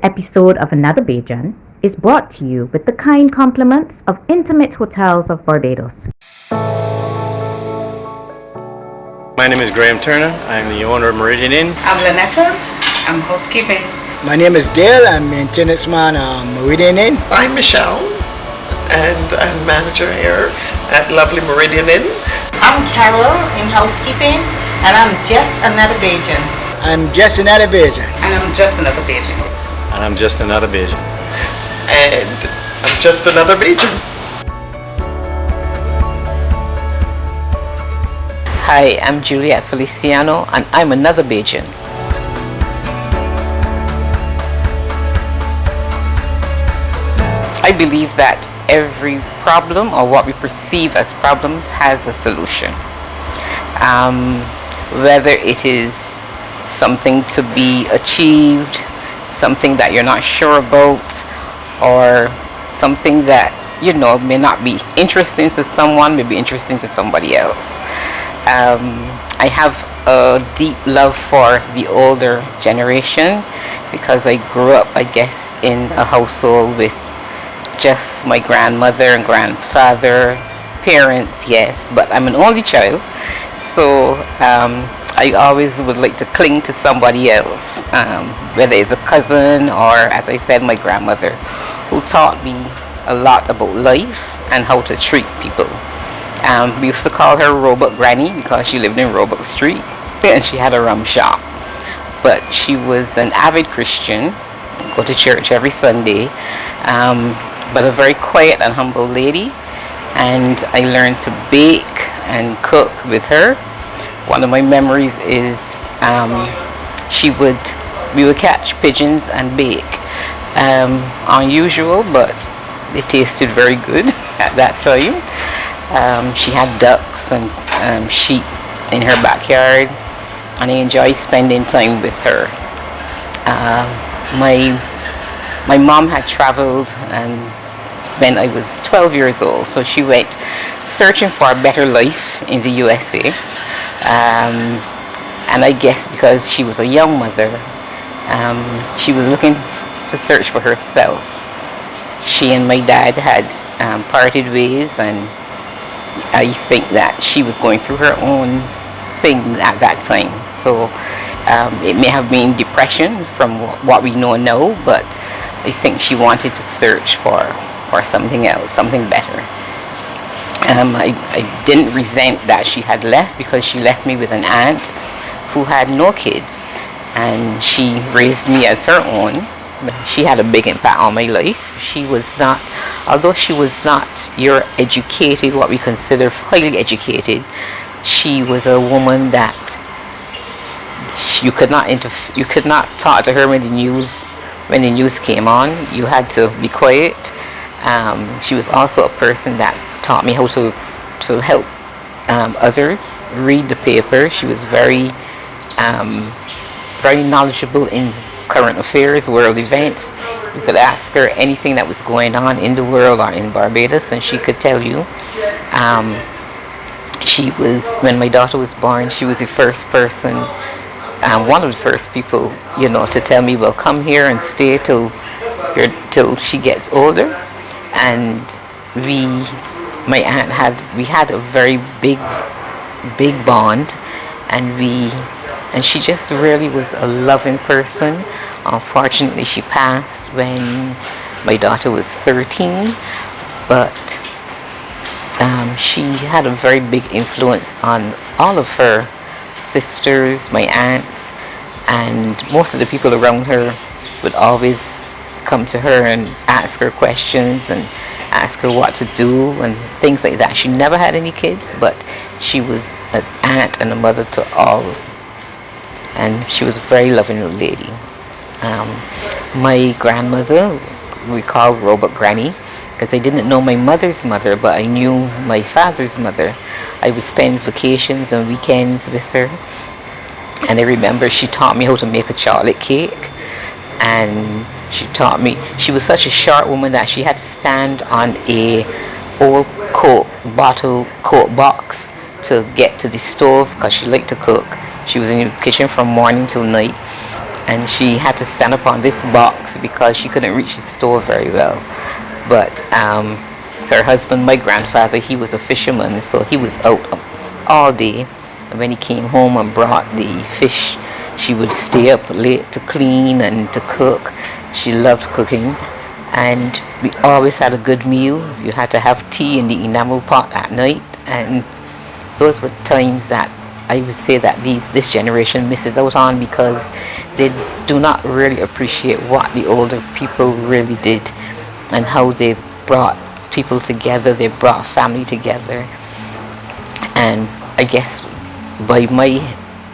episode of Anudda Bajan is brought to you with the kind compliments of Intimate Hotels of Barbados. My name is Graham Turner. I'm the owner of Meridian Inn. I'm Lynetta. I'm housekeeping. My name is Dale. I'm maintenance man at Meridian Inn. I'm Michelle, and I'm manager here at lovely Meridian Inn. I'm Carol in housekeeping, and I'm just another Bajan. I'm just another Bajan. And I'm just another Bajan. And I'm just another Bajan. And I'm just another Bajan. Hi, I'm Juliette Feliciano, and I'm another Bajan. I believe that every problem, or what we perceive as problems, has a solution. Whether it is something to be achieved, something that you're not sure about, or something that may not be interesting to someone, may be interesting to somebody else. I have a deep love for the older generation because I grew up, I guess, in a household with just my grandmother and grandfather, parents, yes, but I'm an only child, so I always would like to cling to somebody else, whether it's a cousin or, as I said, my grandmother, who taught me a lot about life and how to treat people. We used to call her Roebuck Granny because she lived in Roebuck Street and she had a rum shop. But she was an avid Christian, go to church every Sunday, but a very quiet and humble lady. And I learned to bake and cook with her. One of my memories is we would catch pigeons and bake. Unusual, but it tasted very good at that time. She had ducks and sheep in her backyard, and I enjoy spending time with her. My mom had traveled when I was 12 years old, so she went searching for a better life in the USA. And I guess because she was a young mother, she was looking to search for herself. She and my dad had parted ways, and I think that she was going through her own thing at that time. So it may have been depression from what we know now, but I think she wanted to search for something else, something better. I didn't resent that she had left, because she left me with an aunt who had no kids, and she raised me as her own. She had a big impact on my life. Although she was not your educated, what we consider highly educated, she was a woman that you could not talk to her when the news came on. You had to be quiet. She was also a person that taught me how to help others read the paper. She was very knowledgeable in current affairs, world events. You could ask her anything that was going on in the world or in Barbados, and she could tell you. When my daughter was born, she was the first person, one of the first people, to tell me, well, come here and stay till she gets older. And my aunt had a very big bond, and she just really was a loving person. Unfortunately, she passed when my daughter was 13, but she had a very big influence on all of her sisters, my aunts, and most of the people around her would always come to her and ask her questions and ask her what to do and things like that. She never had any kids, but she was an aunt and a mother to all, and she was a very loving old lady. My grandmother, we call Roebuck Granny, because I didn't know my mother's mother, but I knew my father's mother. I would spend vacations and weekends with her, and I remember she taught me how to make a chocolate cake, and she was such a short woman that she had to stand on a old Coke box to get to the stove, because she liked to cook. She was in the kitchen from morning till night, and she had to stand up on this box because she couldn't reach the store very well. But her husband, my grandfather, he was a fisherman, so he was out all day. And when he came home and brought the fish, she would stay up late to clean and to cook. She loved cooking, and we always had a good meal. You had to have tea in the enamel pot at night, and those were times that I would say that this generation misses out on, because they do not really appreciate what the older people really did and how they brought people together, they brought family together. And I guess by my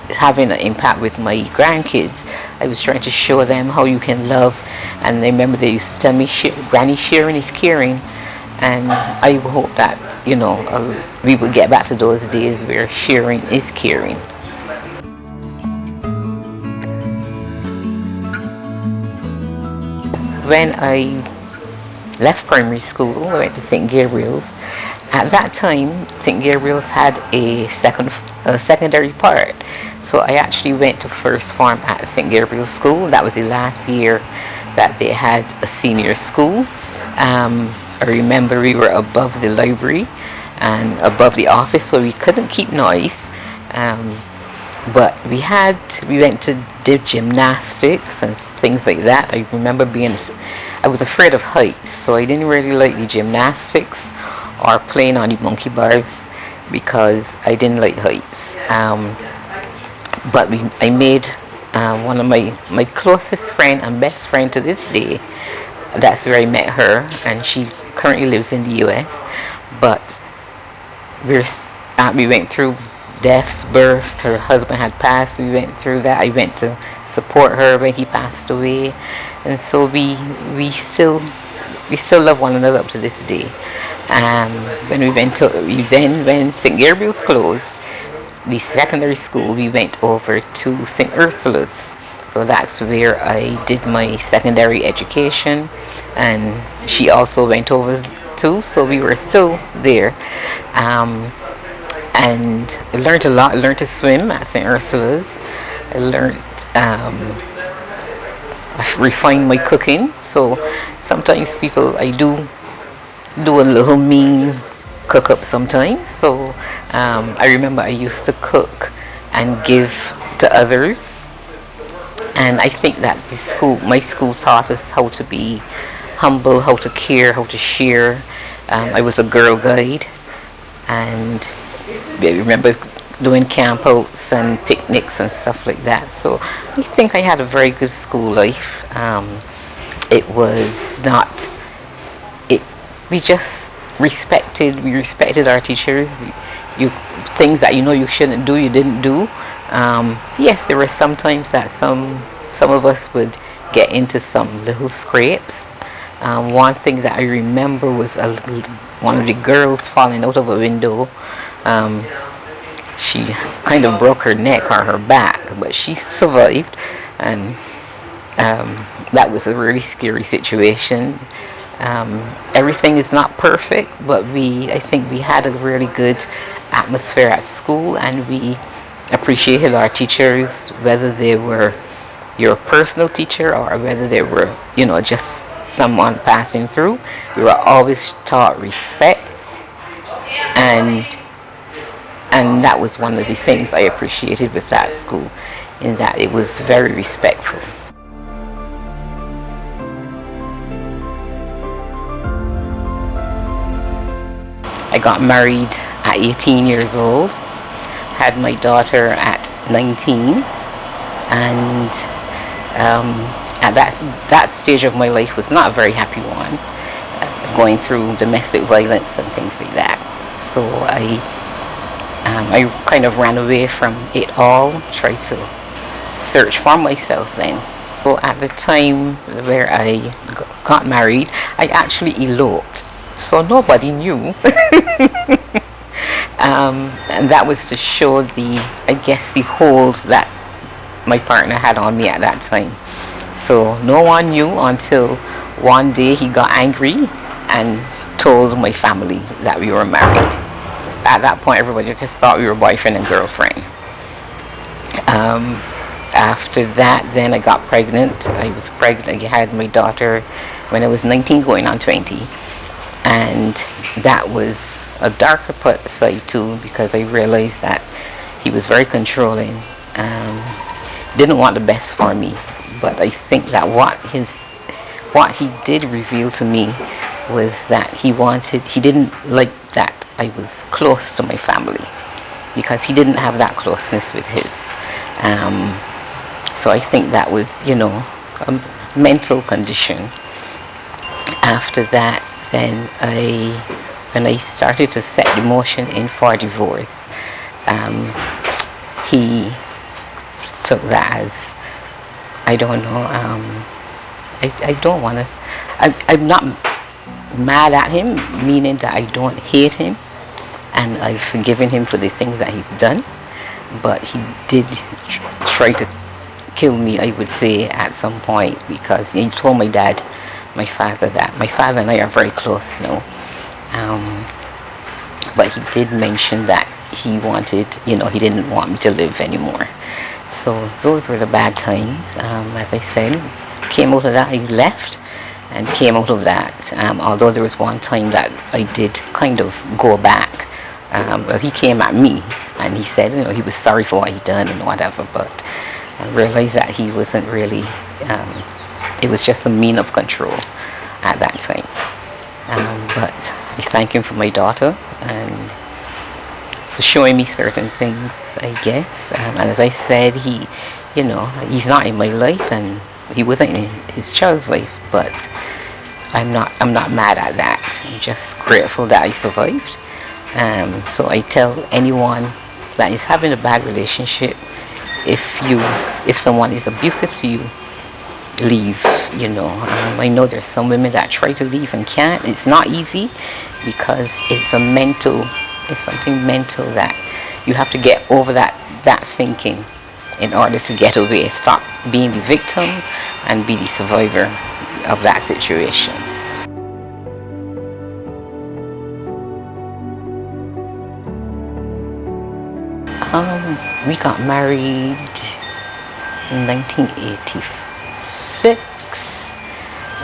having an impact with my grandkids, I was trying to show them how you can love. And I remember they used to tell me, Granny, sharing is caring. And I hope that, we will get back to those days where sharing is caring. When I left primary school, I went to St. Gabriel's. At that time, St. Gabriel's had a secondary part. So I actually went to first form at St. Gabriel's School. That was the last year that they had a senior school. I remember we were above the library and above the office, so we couldn't keep noise. But we went to do gymnastics and things like that. I remember I was afraid of heights, so I didn't really like the gymnastics or playing on the monkey bars because I didn't like heights. But I made one of my closest friend and best friend to this day. That's where I met her, and she currently lives in the US. But we went through deaths, births. Her husband had passed. We went through that. I went to support her when he passed away, and so we still love one another up to this day. When St. Gabriel's closed, the secondary school, we went over to St. Ursula's. So that's where I did my secondary education, and she also went over too, so we were still there. And I learned a lot. I learned to swim at St. Ursula's. I learned, I refined my cooking. So sometimes I do a little mean cook up sometimes. So I remember I used to cook and give to others. And I think that my school taught us how to be humble, how to care, how to share. I was a girl guide, and I remember doing campouts and picnics and stuff like that. So I think I had a very good school life. We just respected our teachers. Things that you shouldn't do, you didn't do. Yes, there were some times that some of us would get into some little scrapes. One thing that I remember was one of the girls falling out of a window. She kind of broke her neck or her back, but she survived, and that was a really scary situation. Everything is not perfect, but I think we had a really good atmosphere at school, and we appreciated our teachers, whether they were your personal teacher or whether they were, just someone passing through. We were always taught respect, and that was one of the things I appreciated with that school, in that it was very respectful. I got married at 18 years old, had my daughter at 19, and at that stage of my life was not a very happy one, going through domestic violence and things like that. So I kind of ran away from it all, tried to search for myself then. So at the time where I got married, I actually eloped, so nobody knew. And that was to show the hold that my partner had on me at that time. So no one knew until one day he got angry and told my family that we were married. At that point, everybody just thought we were boyfriend and girlfriend. after that, then I got pregnant. I was pregnant. I had my daughter when I was 19, going on 20. And that was a darker side too, because I realized that he was very controlling. Didn't want the best for me. But I think that what he did reveal to me was that he didn't like that I was close to my family, because he didn't have that closeness with his. So I think that was, a mental condition. After that, then when I started to set the motion in for divorce, he took that as, I don't know, I don't want to, I'm not mad at him, meaning that I don't hate him, and I've forgiven him for the things that he's done, but he did try to kill me, I would say, at some point, because he told my father that my father and I are very close now, but he did mention that he wanted, he didn't want me to live anymore. So those were the bad times. As I said, came out of that, I left and came out of that, although there was one time that I did kind of go back. But he came at me and he said, he was sorry for what he'd done and whatever, but I realized that he wasn't really, it was just a mean of control at that time. But I thank him for my daughter and for showing me certain things, I guess. And as I said, he's not in my life and he wasn't in his child's life, but I'm not mad at that. I'm just grateful that I survived. So I tell anyone that is having a bad relationship, if someone is abusive to you, leave. I know there's some women that try to leave and can't. It's not easy because it's something mental that you have to get over that thinking in order to get away. Stop being the victim and be the survivor of that situation. We got married in 1986,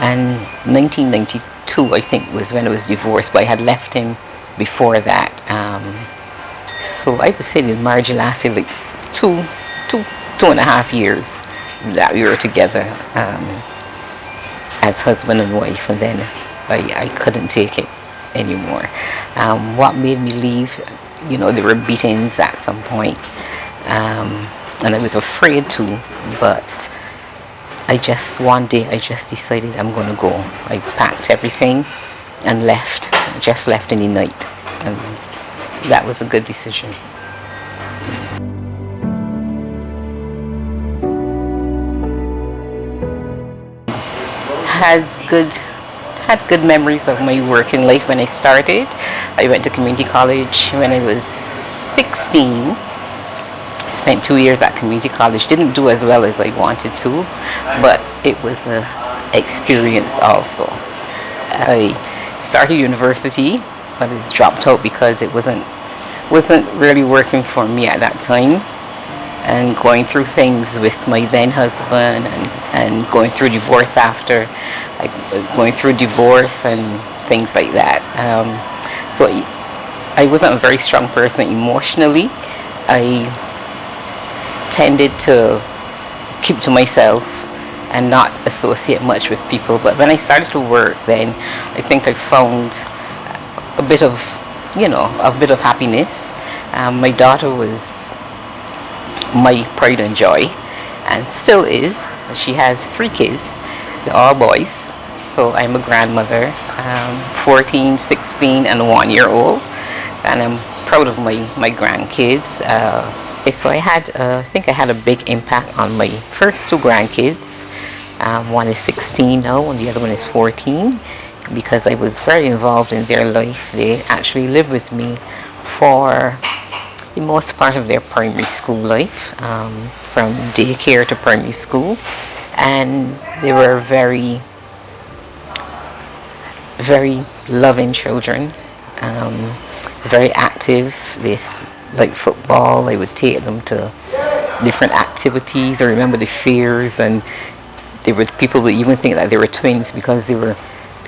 and 1992 I think was when I was divorced, but I had left him before that. So I would say the marriage lasted like two and a half years that we were together as husband and wife, and then I couldn't take it anymore. What made me leave, there were beatings at some point, and I was afraid to, but one day I just decided I'm going to go. I packed everything and left in the night, and that was a good decision. Had good memories of my working life when I started. I went to community college when I was 16. Spent 2 years at community college. Didn't do as well as I wanted to, but it was an experience also. I started university, but it dropped out because it wasn't really working for me at that time, and going through things with my then husband and going through divorce after, like going through divorce and things like that. So I wasn't a very strong person emotionally. I tended to keep to myself and not associate much with people, but when I started to work, then I think I found a bit of happiness. My daughter was my pride and joy, and still is. She has 3 kids. They're all boys, so I'm a grandmother, 14, 16 and 1-year-old, and I'm proud of my grandkids. So I think I had a big impact on my first 2 grandkids. One is 16 now and the other one is 14, because I was very involved in their life. They actually lived with me for the most part of their primary school life, from daycare to primary school, and they were very, very loving children, very active. They like football. I would take them to different activities. I remember the fairs, and people would even think that they were twins because they were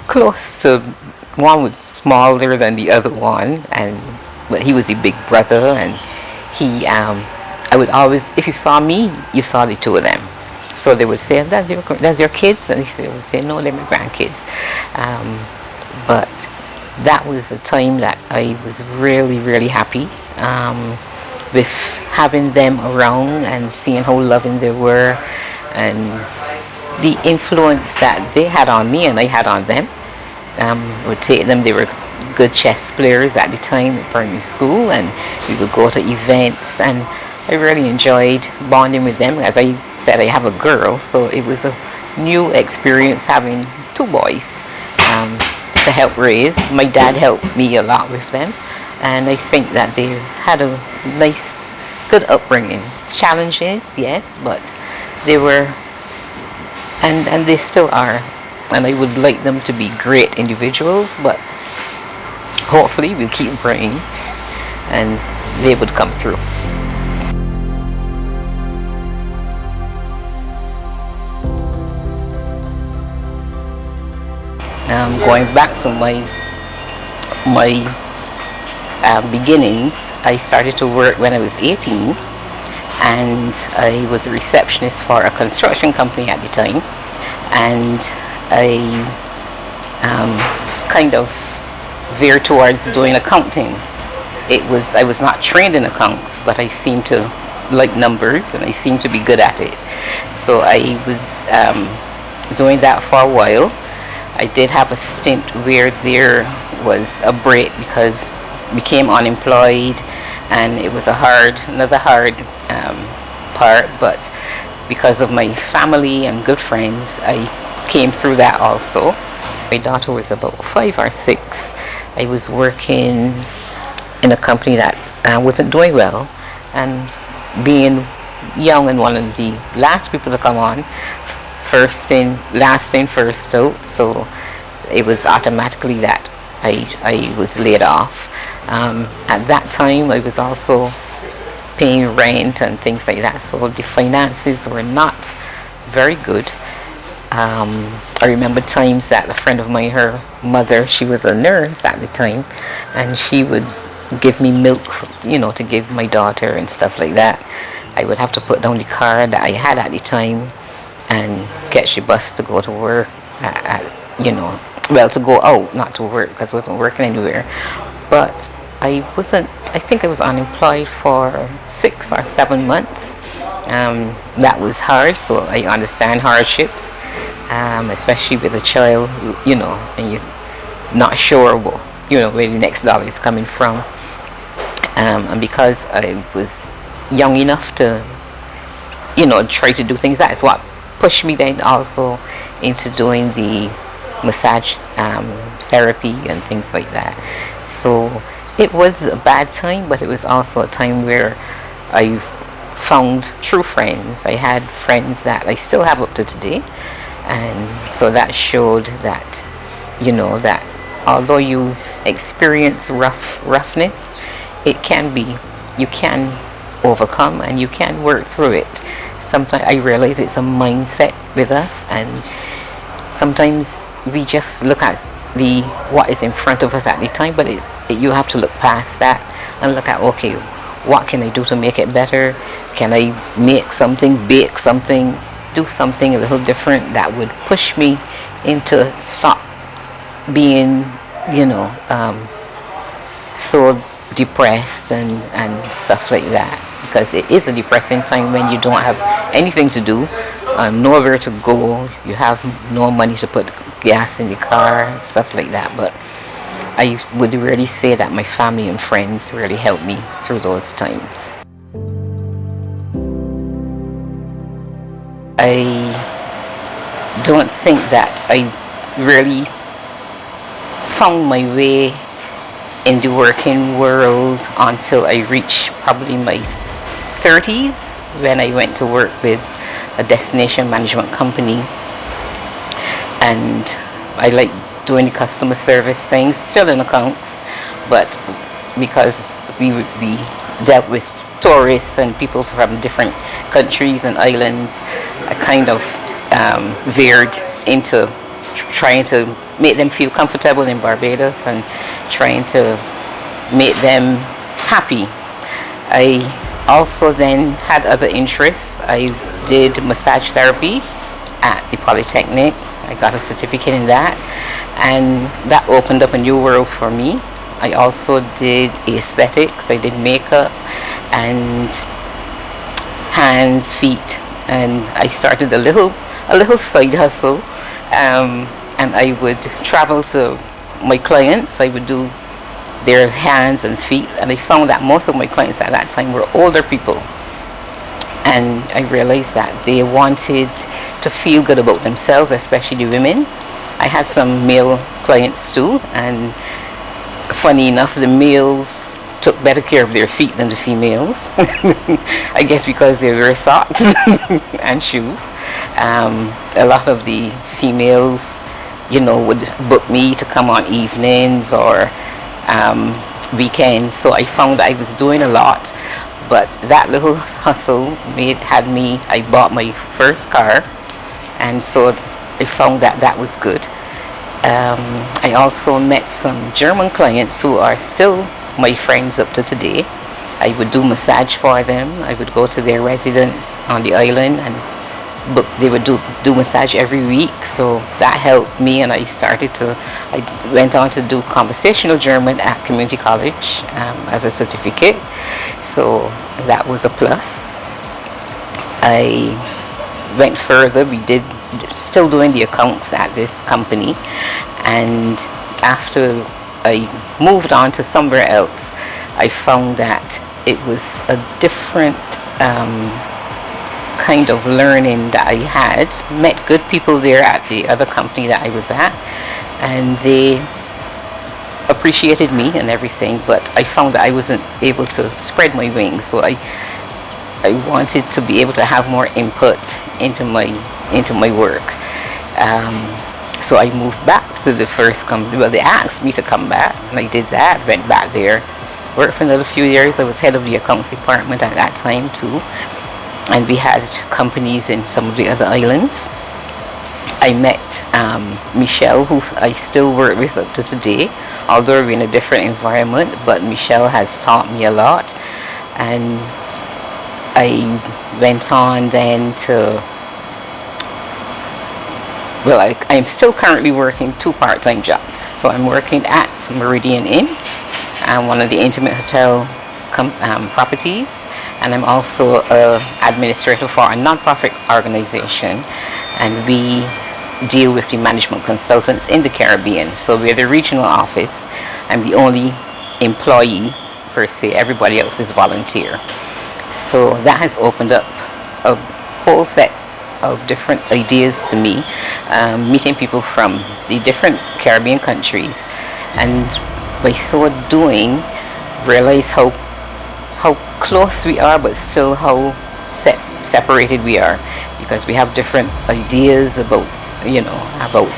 close to, one was smaller than the other one, but he was a big brother, and I would always, if you saw me, you saw the two of them. So they would say, that's your kids? And they would say, no, they're my grandkids. But that was a time that I was really, really happy with having them around and seeing how loving they were, and the influence that they had on me and I had on them. Would take them, they were good chess players at the time at primary school, and we would go to events, and I really enjoyed bonding with them. As I said, I have a girl, so it was a new experience having two boys to help raise. My dad helped me a lot with them, and I think that they had a nice, good upbringing. Challenges, yes, but they were, and they still are, and I would like them to be great individuals, but hopefully we'll keep praying and they would come through. Going back to my beginnings, I started to work when I was 18, and I was a receptionist for a construction company at the time, and I kind of veered towards doing accounting. I was not trained in accounts, but I seemed to like numbers and I seemed to be good at it. So I was doing that for a while. I did have a stint where there was a break because I became unemployed, and it was another hard part, but because of my family and good friends, I came through that also. My daughter was about 5 or 6. I was working in a company that wasn't doing well, and being young and one of the last people to come on, first in, last in, first out, so it was automatically that I was laid off. At that time I was also paying rent and things like that, so the finances were not very good. I remember times that a friend of mine, her mother, she was a nurse at the time, and she would give me milk, to give my daughter and stuff like that. I would have to put down the car that I had at the time and catch the bus to go to work, to go out, not to work, because I wasn't working anywhere. But I think I was unemployed for 6 or 7 months. That was hard, so I understand hardships, especially with a child, and you're not sure where the next dollar is coming from. And because I was young enough to, try to do things, that is what pushed me then also into doing the massage therapy and things like that. So it was a bad time, but it was also a time where I found true friends. I had friends that I still have up to today, and so that showed that, that although you experience roughness, you can overcome and you can work through it. Sometimes I realize it's a mindset with us, and sometimes we just look at what is in front of us at the time, but you have to look past that and look at, okay, what can I do to make it better? Can I make something, bake something, do something a little different that would push me into stop being, so depressed and stuff like that, because it is a depressing time when you don't have anything to do, nowhere to go, you have no money to put gas in the car and stuff like that. But I would really say that my family and friends really helped me through those times. I don't think that I really found my way in the working world until I reached probably my 30s, when I went to work with a destination management company, and I like doing the customer service things, still in accounts, but because we dealt with tourists and people from different countries and islands. I kind of veered into trying to make them feel comfortable in Barbados and trying to make them happy. I also then had other interests. I did massage therapy at the Polytechnic. I got a certificate in that, and that opened up a new world for me. I also did aesthetics. I did makeup and hands, feet, and I started a little side hustle. And I would travel to my clients. I would do their hands and feet, and I found that most of my clients at that time were older people, and I realized that they wanted to feel good about themselves, especially the women. I had some male clients too, and funny enough, the males took better care of their feet than the females. I guess because they wear socks and shoes. A lot of the females, would book me to come on evenings or weekends. So I found I was doing a lot, but that little hustle I bought my first car, and so I found that was good. I also met some German clients who are still my friends up to today. I would do massage for them. I would go to their residence on the island and they would do massage every week, so that helped me, and I went on to do conversational German at community college as a certificate, so that was a plus. I went further. We still doing the accounts at this company, and after I moved on to somewhere else, I found that it was a different kind of learning that I had. Met good people there at the other company that I was at, and they appreciated me and everything, but I found that I wasn't able to spread my wings, so I wanted to be able to have more input into my work. So I moved back to the first company. Well, they asked me to come back, and I did that. Went back there, worked for another few years. I was head of the accounts department at that time too, and we had companies in some of the other islands. I met Michelle, who I still work with up to today, although we're in a different environment, but Michelle has taught me a lot. And I went on then to, I'm still currently working 2 part-time jobs. So I'm working at Meridian Inn, one of the intimate hotel properties, and I'm also an administrator for a non-profit organization, and we deal with the management consultants in the Caribbean. So we're the regional office. I'm the only employee per se. Everybody else is volunteer. So that has opened up a whole set of different ideas to me, meeting people from the different Caribbean countries, and by so doing realize how close we are, but still how separated we are, because we have different ideas about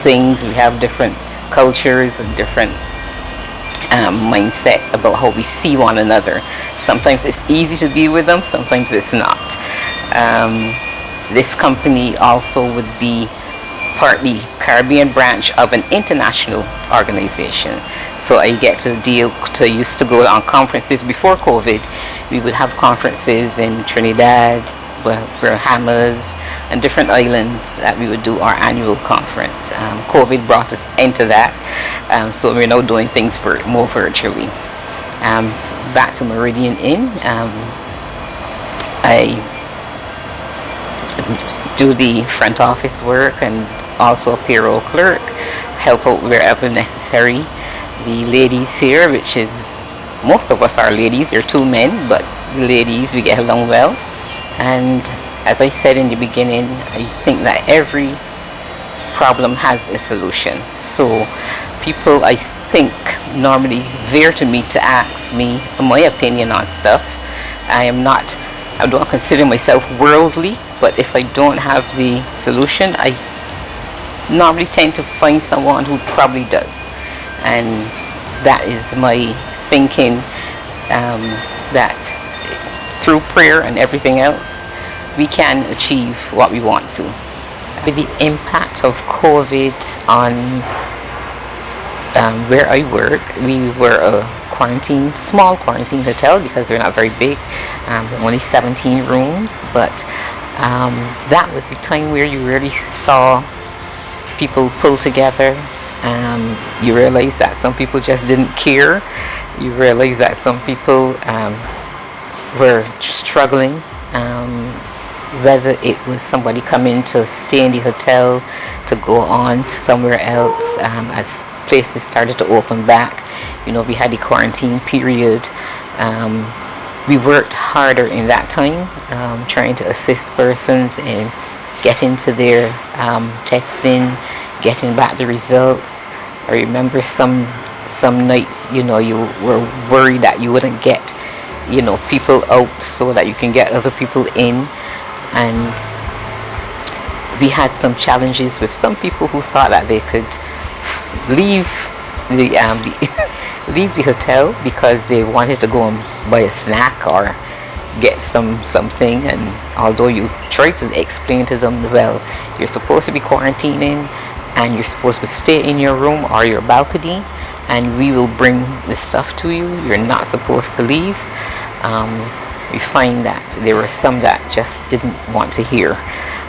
things. We have different cultures and different mindset about how we see one another. Sometimes it's easy to deal with them, sometimes it's not. This company also would be partly Caribbean branch of an international organization. So I get to used to go on conferences before COVID. We would have conferences in Trinidad, Bahamas, and different islands that we would do our annual conference. COVID brought us into that, so we're now doing things more virtually. Back to Meridian Inn, I do the front office work and also a payroll clerk, help out wherever necessary. The ladies here, which is, most of us are ladies, there are 2 men, but the ladies, we get along well. And as I said in the beginning, I think that every problem has a solution. So people, I think, normally veer to me to ask me my opinion on stuff. I don't consider myself worldly, but if I don't have the solution, I normally tend to find someone who probably does. And that is my thinking, that through prayer and everything else, we can achieve what we want to. With the impact of COVID on where I work, we were a small quarantine hotel because they're not very big, only 17 rooms, but that was the time where you really saw people pull together. You realize that some people just didn't care. You realize that some people were struggling, whether it was somebody coming to stay in the hotel, to go on to somewhere else, as places started to open back. We had the quarantine period. We worked harder in that time, trying to assist persons in getting to their testing, getting back the results. I remember some nights, you were worried that you wouldn't get, people out so that you can get other people in. And we had some challenges with some people who thought that they could leave the hotel because they wanted to go and buy a snack or get something. And although you try to explain to them, well, you're supposed to be quarantining and you're supposed to stay in your room or your balcony, and we will bring the stuff to you. You're not supposed to leave. We find that there were some that just didn't want to hear,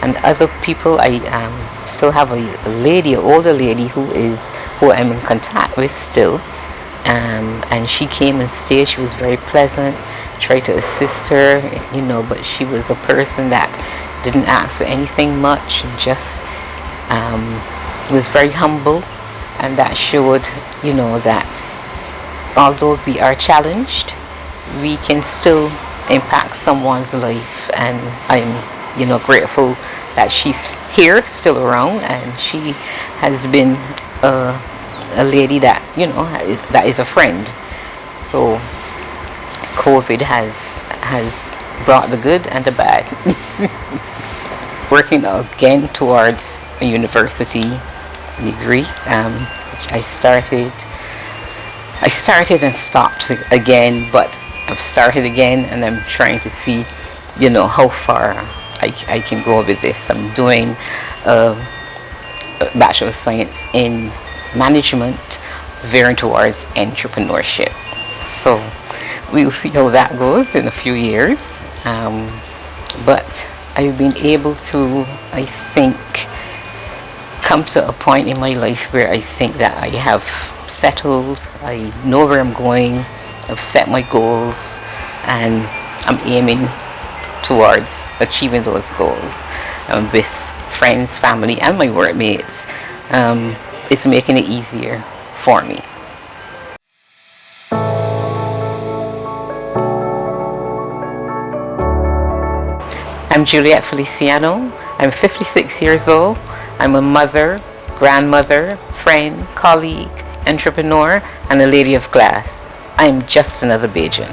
and other people. I still have an older lady who I'm in contact with still, and she came and stayed. She was very pleasant. Tried to assist her, but she was a person that didn't ask for anything much, and just was very humble, and that showed, that although we are challenged, we can still impact someone's life. And I'm, grateful that she's here, still around, and she has been a lady that, that is a friend. So COVID has brought the good and the bad. Working again towards a university degree. I started and stopped again, but I've started again, and I'm trying to see, how far I can go with this. I'm doing a Bachelor of Science in Management, veering towards entrepreneurship. So we'll see how that goes in a few years. But I've been able to, I think, come to a point in my life where I think that I have settled. I know where I'm going. I've set my goals, and I'm aiming towards achieving those goals with friends, family, and my workmates. It's making it easier for me. I'm Juliette Feliciano. I'm 56 years old. I'm a mother, grandmother, friend, colleague, entrepreneur, and a lady of glass. I'm just another Bajan.